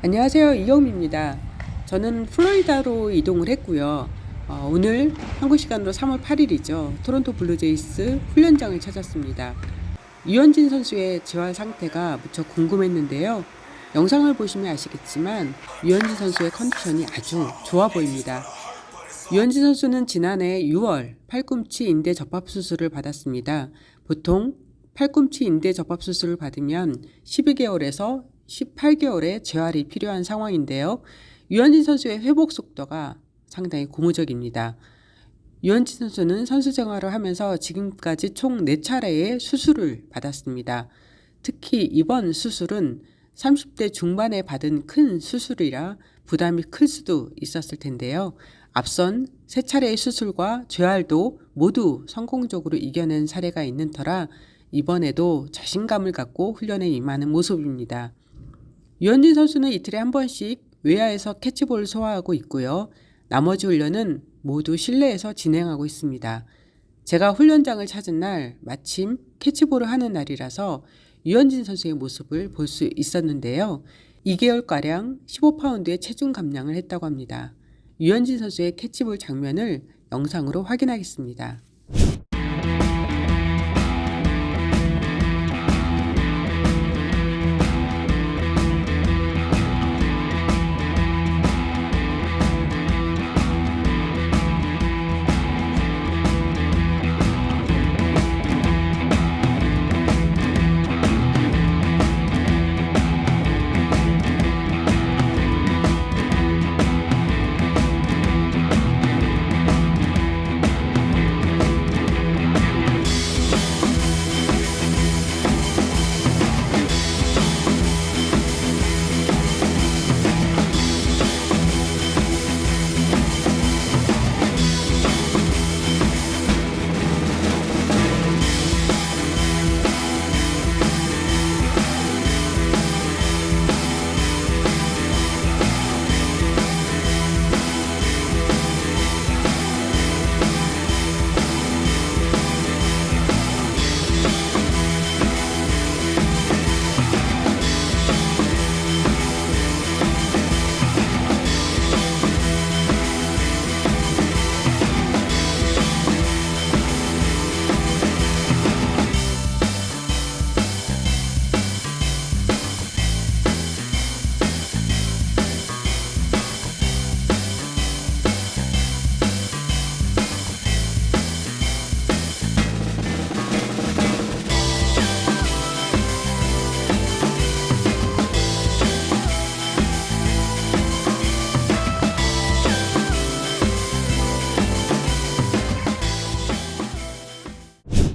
안녕하세요. 이경미입니다. 저는 플로리다로 이동을 했고요. 오늘 한국 시간으로 3월 8일이죠. 토론토 블루제이스 훈련장을 찾았습니다. 유현진 선수의 재활 상태가 무척 궁금했는데요. 영상을 보시면 아시겠지만 유현진 선수의 컨디션이 아주 좋아 보입니다. 유현진 선수는 지난해 6월 팔꿈치 인대 접합 수술을 받았습니다. 보통 팔꿈치 인대 접합 수술을 받으면 12개월에서 18개월의 재활이 필요한 상황인데요. 유현진 선수의 회복 속도가 상당히 고무적입니다. 유현진 선수는 선수 생활을 하면서 지금까지 총 4차례의 수술을 받았습니다. 특히 이번 수술은 30대 중반에 받은 큰 수술이라 부담이 클 수도 있었을 텐데요. 앞선 3차례의 수술과 재활도 모두 성공적으로 이겨낸 사례가 있는 터라 이번에도 자신감을 갖고 훈련에 임하는 모습입니다. 유현진 선수는 이틀에 한 번씩 외야에서 캐치볼을 소화하고 있고요. 나머지 훈련은 모두 실내에서 진행하고 있습니다. 제가 훈련장을 찾은 날 마침 캐치볼을 하는 날이라서 유현진 선수의 모습을 볼 수 있었는데요. 2개월가량 15파운드의 체중 감량을 했다고 합니다. 유현진 선수의 캐치볼 장면을 영상으로 확인하겠습니다.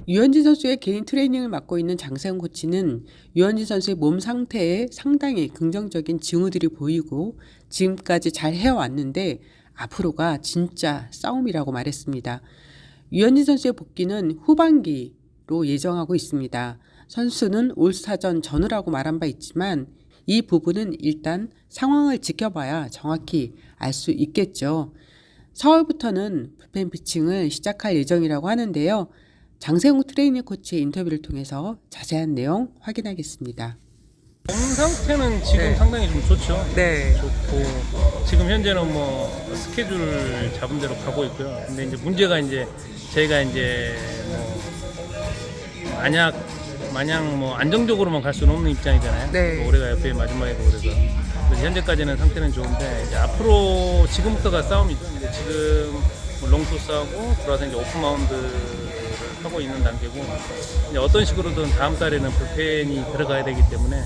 유현진 선수의 개인 트레이닝을 맡고 있는 장세훈 코치는 유현진 선수의 몸 상태에 상당히 긍정적인 징후들이 보이고 지금까지 잘 해왔는데 앞으로가 진짜 싸움이라고 말했습니다. 유현진 선수의 복귀는 후반기로 예정하고 있습니다. 선수는 올스타전 전후라고 말한 바 있지만 이 부분은 일단 상황을 지켜봐야 정확히 알 수 있겠죠. 4월부터는 불펜 피칭을 시작할 예정이라고 하는데요. 장세웅 트레이닝 코치의 인터뷰를 통해서 자세한 내용 확인하겠습니다. 몸 상태는 지금 상당히 좀 좋죠. 좋고 지금 현재는 뭐 스케줄 잡은 대로 가고 있고요. 근데 이제 문제가 이제 저희가 이제 뭐 마냥 뭐 안정적으로만 갈 수는 없는 입장이잖아요. 올해가 FA 마지막이고 그래서 현재까지는 상태는 좋은데 이제 앞으로 지금부터가 싸움이죠. 이제 지금 뭐 롱토스하고 들어와서 이제 오픈 마운드를 하고 있는 단계고 이제 어떤 식으로든 다음 달에는 불펜이 들어가야 되기 때문에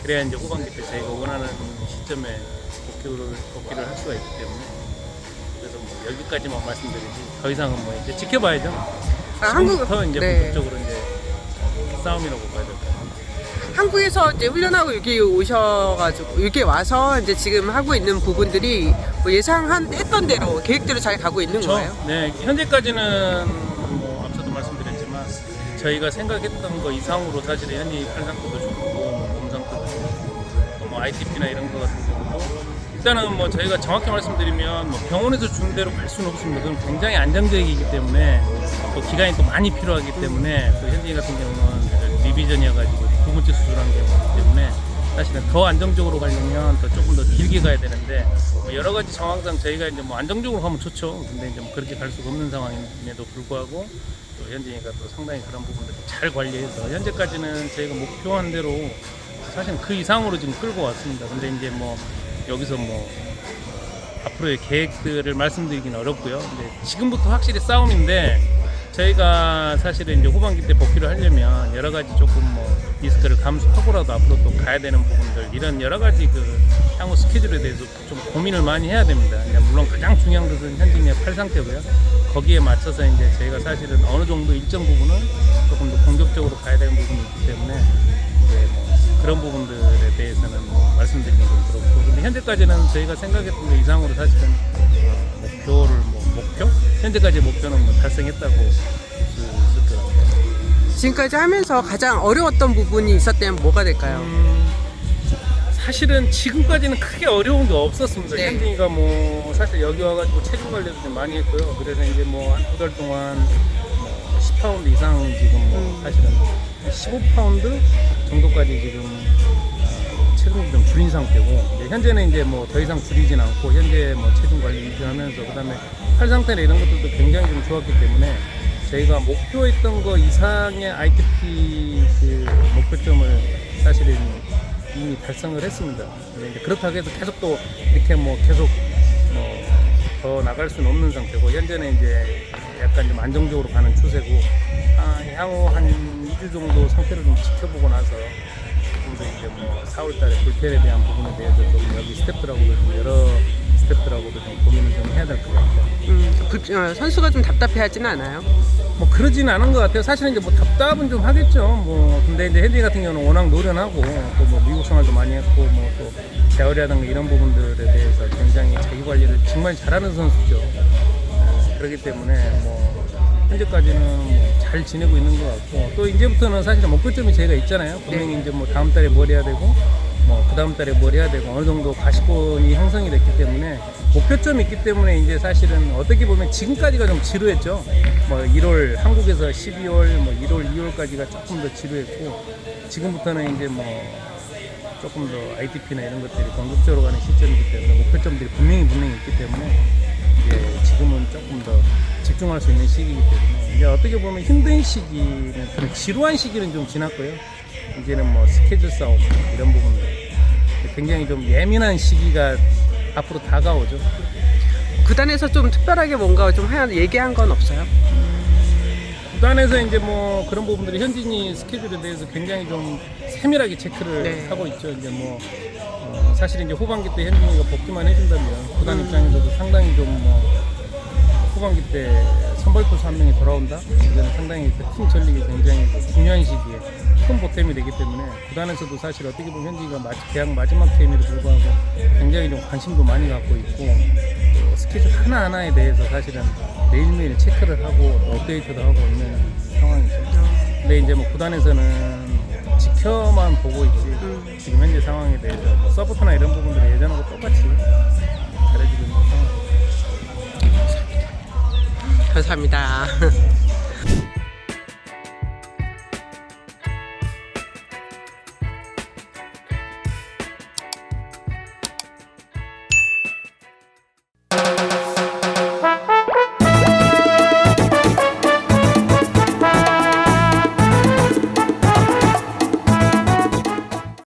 그래야 이제 후반기 때 저희가 원하는 시점에 복귀를 할 수가 있기 때문에 그래서 뭐 여기까지만 말씀드리지 더 이상은 뭐 이제 지켜봐야죠. 지금부터 이제 본격적으로 이제 싸움이라고 봐야 될 것 같아요. 한국에서 이제 훈련하고 여기 오셔가지고 여기 와서 이제 지금 하고 있는 부분들이 뭐 예상했던 대로 계획대로 잘 가고 있는 거예요? 네, 현재까지는 뭐 앞서도 말씀드렸지만 저희가 생각했던 거 이상으로 사실 현지 팔 상태도 좋고 몸 상태도 좋고 또 뭐 ITP나 이런 거 같은 경우도 일단은 뭐 저희가 정확히 말씀드리면 뭐 병원에서 준 대로 갈 수는 없습니다. 그건 굉장히 안정적이기 때문에 또 기간이 또 많이 필요하기 때문에 또 현지 같은 경우는 리비전이어가지고 두 번째 수술한 경우이기 때문에 사실은 더 안정적으로 가려면 더 조금 더 길게 가야 되는데 뭐 여러 가지 상황상 저희가 이제 뭐 안정적으로 가면 좋죠. 근데 이제 뭐 그렇게 갈 수가 없는 상황임에도 불구하고 또 현진이가 또 상당히 그런 부분들을 잘 관리해서 현재까지는 저희가 목표한 대로 사실 그 이상으로 지금 끌고 왔습니다. 근데 이제 뭐 여기서 뭐 앞으로의 계획들을 말씀드리기는 어렵고요. 근데 지금부터 확실히 싸움인데 저희가 사실은 이제 후반기 때 복귀를 하려면 여러 가지 조금 뭐 리스크를 감수하고라도 앞으로 또 가야 되는 부분들 이런 여러 가지 그 향후 스케줄에 대해서 좀 고민을 많이 해야 됩니다. 이제 물론 가장 중요한 것은 현진이의 팔 상태고요. 거기에 맞춰서 이제 저희가 사실은 어느 정도 일정 부분은 조금 더 공격적으로 가야 되는 부분이 있기 때문에 이제 뭐 그런 부분들에 대해서는 뭐 말씀드리는 건 그렇고 근데 현재까지는 저희가 생각했던 것 이상으로 사실은 목표? 현재까지의 목표는 뭐 달성했다고 볼 수 있을 것 같아요. 지금까지 하면서 가장 어려웠던 부분이 있었다면 뭐가 될까요? 사실은 지금까지는 크게 어려운 게 없었습니다. 네. 현진이가 뭐 사실 여기 와가지고 체중 관리도 좀 많이 했고요. 그래서 이제 뭐 한 두 달 동안 뭐 10파운드 이상 지금 뭐 사실은 15파운드 정도까지 지금 체중을 좀 줄인 상태고 이제 현재는 이제 뭐 더 이상 줄이진 않고 현재 뭐 체중 관리 유지하면서 그다음에 팔 상태나 이런 것들도 굉장히 좀 좋았기 때문에 저희가 목표했던 거 이상의 ITP 그 목표점을 사실은 이미 달성을 했습니다. 근데 이제 그렇다고 해서 계속 또 이렇게 뭐 계속 더 나갈 수는 없는 상태고 현재는 이제 약간 좀 안정적으로 가는 추세고 향후 한 2주 정도 상태를 좀 지켜보고 나서 조금 더 이제 뭐 4월달에 불펜에 대한 부분에 대해서 좀 여기 스태프들하고도 좀 여러 스태프들하고도 좀 고민을 좀 해야 될 것 같아요. 선수가 좀 답답해하지는 않아요? 뭐 그러지는 않은 것 같아요. 사실은 이제 뭐 답답은 좀 하겠죠. 뭐 근데 이제 현진이 같은 경우는 워낙 노련하고 또 뭐 미국 생활도 많이 했고 뭐 또 재활이라든가 이런 부분들에 대해서 굉장히 자기 관리를 정말 잘하는 선수죠. 그렇기 때문에 뭐 현재까지는 뭐 잘 지내고 있는 것 같고 또 이제부터는 사실 목표점이 저희가 있잖아요. 분명히 이제 뭐 다음 달에 뭘 해야 되고 뭐 그 다음 달에 뭘 해야 되고 어느 정도 가시권이 형성이 됐기 때문에 목표점이 있기 때문에 이제 사실은 어떻게 보면 지금까지가 좀 지루했죠. 뭐 1월 한국에서 12월 뭐 1월 2월까지가 조금 더 지루했고 지금부터는 이제 뭐 조금 더 ITP나 이런 것들이 공격적으로 가는 시점이기 때문에 목표점들이 분명히 있기 때문에 이제 지금은 조금 더 집중할 수 있는 시기이기 때문에 이제 어떻게 보면 힘든 시기는 그런 지루한 시기는 좀 지났고요. 이제는 뭐 스케줄 싸움 이런 부분들 굉장히 좀 예민한 시기가 앞으로 다가오죠. 구단에서 좀 특별하게 뭔가 좀 얘기한 건 없어요? 구단에서 이제 뭐 그런 부분들이 현진이 스케줄에 대해서 굉장히 좀 세밀하게 체크를 네. 하고 있죠. 이제 뭐 사실 이제 후반기 때 현진이가 복귀만 해준다면 구단 입장에서도 상당히 좀 뭐 후반기 때 선발 투수 한 명이 돌아온다. 이거는 상당히 그 팀 전력이 굉장히 중요한 시기에 큰 보탬이 되기 때문에 구단에서도 사실 어떻게 보면 현진이가 계약 마지막 게임에도 불구하고 굉장히 좀 관심도 많이 갖고 있고 스케줄 하나하나에 대해서 사실은 매일매일 체크를 하고 업데이트도 하고 있는 상황이죠. 근데 이제 뭐 구단에서는 지켜만 보고 있지 지금 현재 상황에 대해서 뭐 서포트나 이런 부분들이 예전하고 똑같이 잘해주고 있는 상황입니다. 감사합니다.